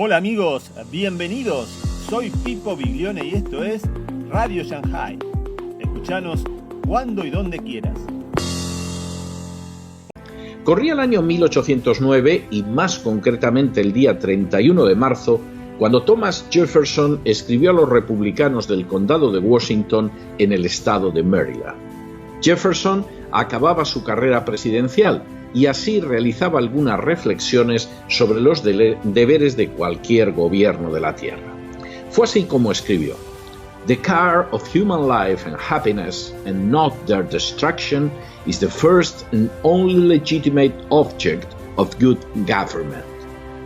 Hola amigos, bienvenidos. Soy Pipo Biglione y esto es Radio Shanghai. Escuchanos cuando y donde quieras. Corría el año 1809 y más concretamente el día 31 de marzo, cuando Thomas Jefferson escribió a los republicanos del condado de Washington en el estado de Maryland. Jefferson acababa su carrera presidencial y así realizaba algunas reflexiones sobre los deberes de cualquier gobierno de la tierra. Fue así como escribió: "The care of human life and happiness, and not their destruction, is the first and only legitimate object of good government".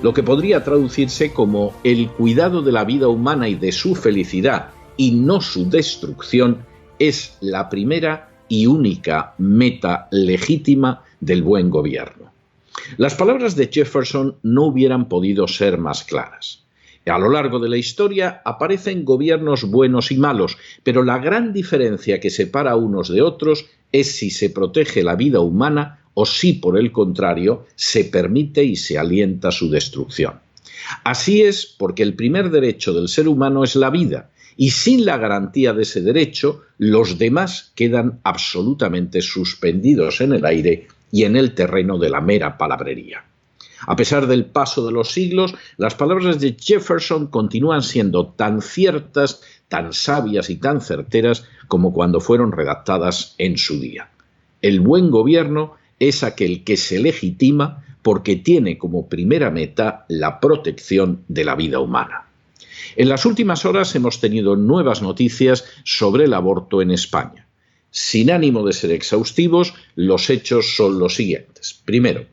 Lo que podría traducirse como el cuidado de la vida humana y de su felicidad, y no su destrucción, es la primera y única meta legítima del buen gobierno. Las palabras de Jefferson no hubieran podido ser más claras. A lo largo de la historia aparecen gobiernos buenos y malos, pero la gran diferencia que separa unos de otros es si se protege la vida humana o si, por el contrario, se permite y se alienta su destrucción. Así es porque el primer derecho del ser humano es la vida, y sin la garantía de ese derecho, los demás quedan absolutamente suspendidos en el aire y en el terreno de la mera palabrería. A pesar del paso de los siglos, las palabras de Jefferson continúan siendo tan ciertas, tan sabias y tan certeras como cuando fueron redactadas en su día. El buen gobierno es aquel que se legitima porque tiene como primera meta la protección de la vida humana. En las últimas horas hemos tenido nuevas noticias sobre el aborto en España. Sin ánimo de ser exhaustivos, los hechos son los siguientes. Primero,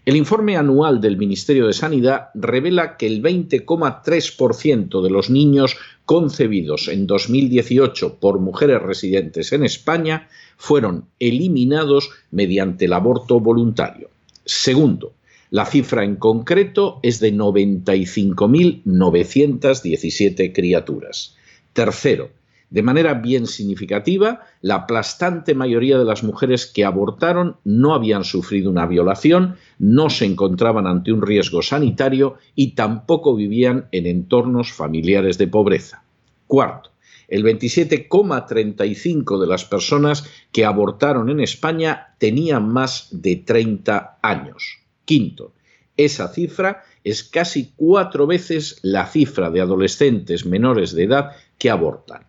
el informe anual del Ministerio de Sanidad revela que el 20,3% de los niños concebidos en 2018 por mujeres residentes en España fueron eliminados mediante el aborto voluntario. Segundo, la cifra en concreto es de 95.917 criaturas. Tercero, de manera bien significativa, la aplastante mayoría de las mujeres que abortaron no habían sufrido una violación, no se encontraban ante un riesgo sanitario y tampoco vivían en entornos familiares de pobreza. Cuarto, el 27,35% de las personas que abortaron en España tenían más de 30 años. Quinto, esa cifra es casi 4 veces la cifra de adolescentes menores de edad que abortan.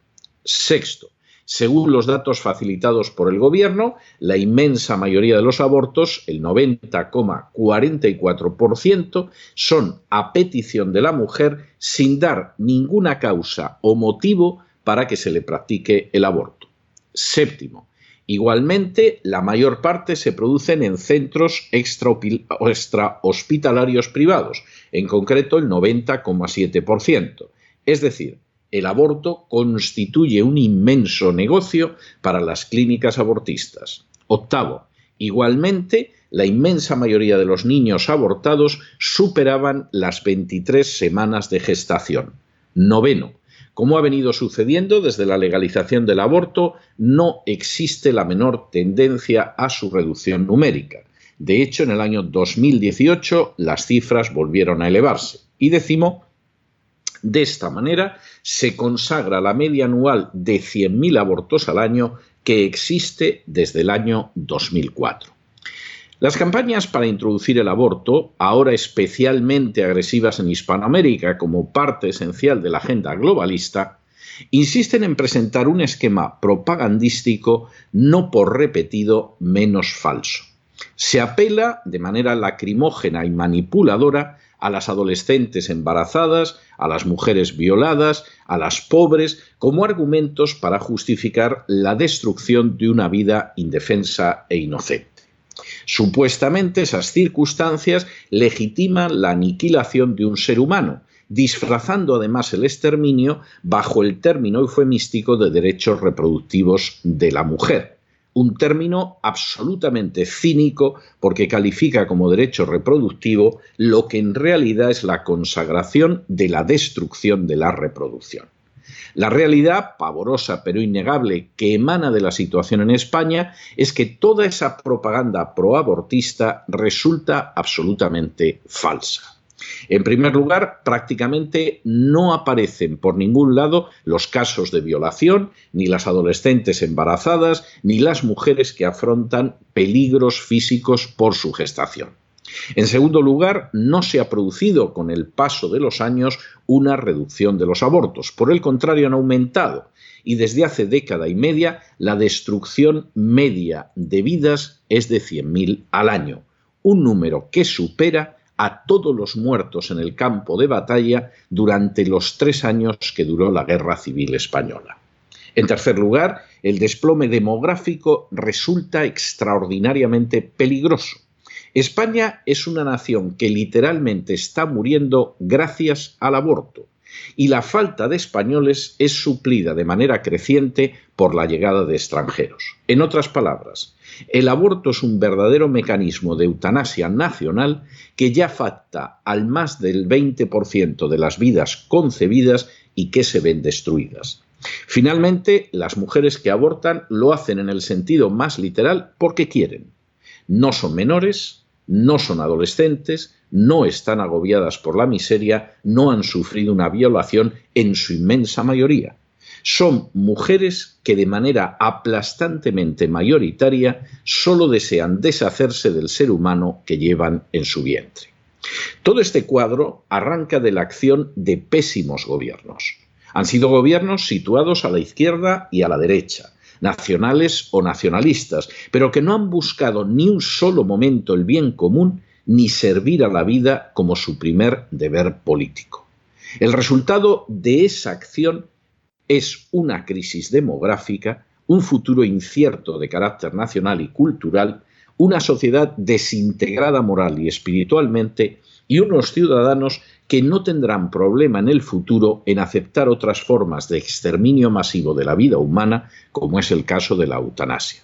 Sexto, según los datos facilitados por el gobierno, la inmensa mayoría de los abortos, el 90,44%, son a petición de la mujer sin dar ninguna causa o motivo para que se le practique el aborto. Séptimo, igualmente, la mayor parte se producen en centros extrahospitalarios privados, en concreto el 90,7%. Es decir, el aborto constituye un inmenso negocio para las clínicas abortistas. Octavo, igualmente, la inmensa mayoría de los niños abortados superaban las 23 semanas de gestación. Noveno, como ha venido sucediendo desde la legalización del aborto, no existe la menor tendencia a su reducción numérica. De hecho, en el año 2018 las cifras volvieron a elevarse. Y décimo, de esta manera se consagra la media anual de 100.000 abortos al año que existe desde el año 2004. Las campañas para introducir el aborto, ahora especialmente agresivas en Hispanoamérica como parte esencial de la agenda globalista, insisten en presentar un esquema propagandístico no por repetido menos falso. Se apela de manera lacrimógena y manipuladora a las adolescentes embarazadas, a las mujeres violadas, a las pobres, como argumentos para justificar la destrucción de una vida indefensa e inocente. Supuestamente esas circunstancias legitiman la aniquilación de un ser humano, disfrazando además el exterminio bajo el término eufemístico de derechos reproductivos de la mujer. Un término absolutamente cínico porque califica como derecho reproductivo lo que en realidad es la consagración de la destrucción de la reproducción. La realidad, pavorosa pero innegable, que emana de la situación en España es que toda esa propaganda proabortista resulta absolutamente falsa. En primer lugar, prácticamente no aparecen por ningún lado los casos de violación, ni las adolescentes embarazadas, ni las mujeres que afrontan peligros físicos por su gestación. En segundo lugar, no se ha producido con el paso de los años una reducción de los abortos. Por el contrario, han aumentado. Y desde hace década y media, la destrucción media de vidas es de 100.000 al año. Un número que supera a todos los muertos en el campo de batalla durante los 3 años que duró la Guerra Civil Española. En tercer lugar, el desplome demográfico resulta extraordinariamente peligroso. España es una nación que literalmente está muriendo gracias al aborto, y la falta de españoles es suplida de manera creciente por la llegada de extranjeros. En otras palabras, el aborto es un verdadero mecanismo de eutanasia nacional que ya afecta al más del 20% de las vidas concebidas y que se ven destruidas. Finalmente, las mujeres que abortan lo hacen en el sentido más literal porque quieren. No son menores, no son adolescentes, no están agobiadas por la miseria, no han sufrido una violación en su inmensa mayoría. Son mujeres que de manera aplastantemente mayoritaria solo desean deshacerse del ser humano que llevan en su vientre. Todo este cuadro arranca de la acción de pésimos gobiernos. Han sido gobiernos situados a la izquierda y a la derecha, nacionales o nacionalistas, pero que no han buscado ni un solo momento el bien común ni servir a la vida como su primer deber político. El resultado de esa acción es una crisis demográfica, un futuro incierto de carácter nacional y cultural, una sociedad desintegrada moral y espiritualmente y unos ciudadanos que no tendrán problema en el futuro en aceptar otras formas de exterminio masivo de la vida humana, como es el caso de la eutanasia.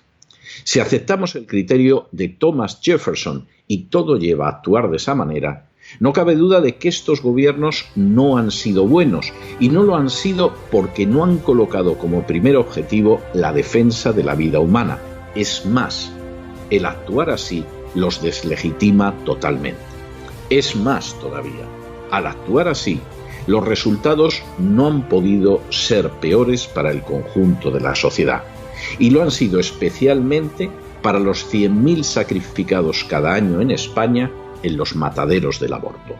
Si aceptamos el criterio de Thomas Jefferson y todo lleva a actuar de esa manera, no cabe duda de que estos gobiernos no han sido buenos, y no lo han sido porque no han colocado como primer objetivo la defensa de la vida humana. Es más, el actuar así los deslegitima totalmente. Es más todavía, al actuar así, los resultados no han podido ser peores para el conjunto de la sociedad, y lo han sido especialmente para los 100.000 sacrificados cada año en España en los mataderos del aborto.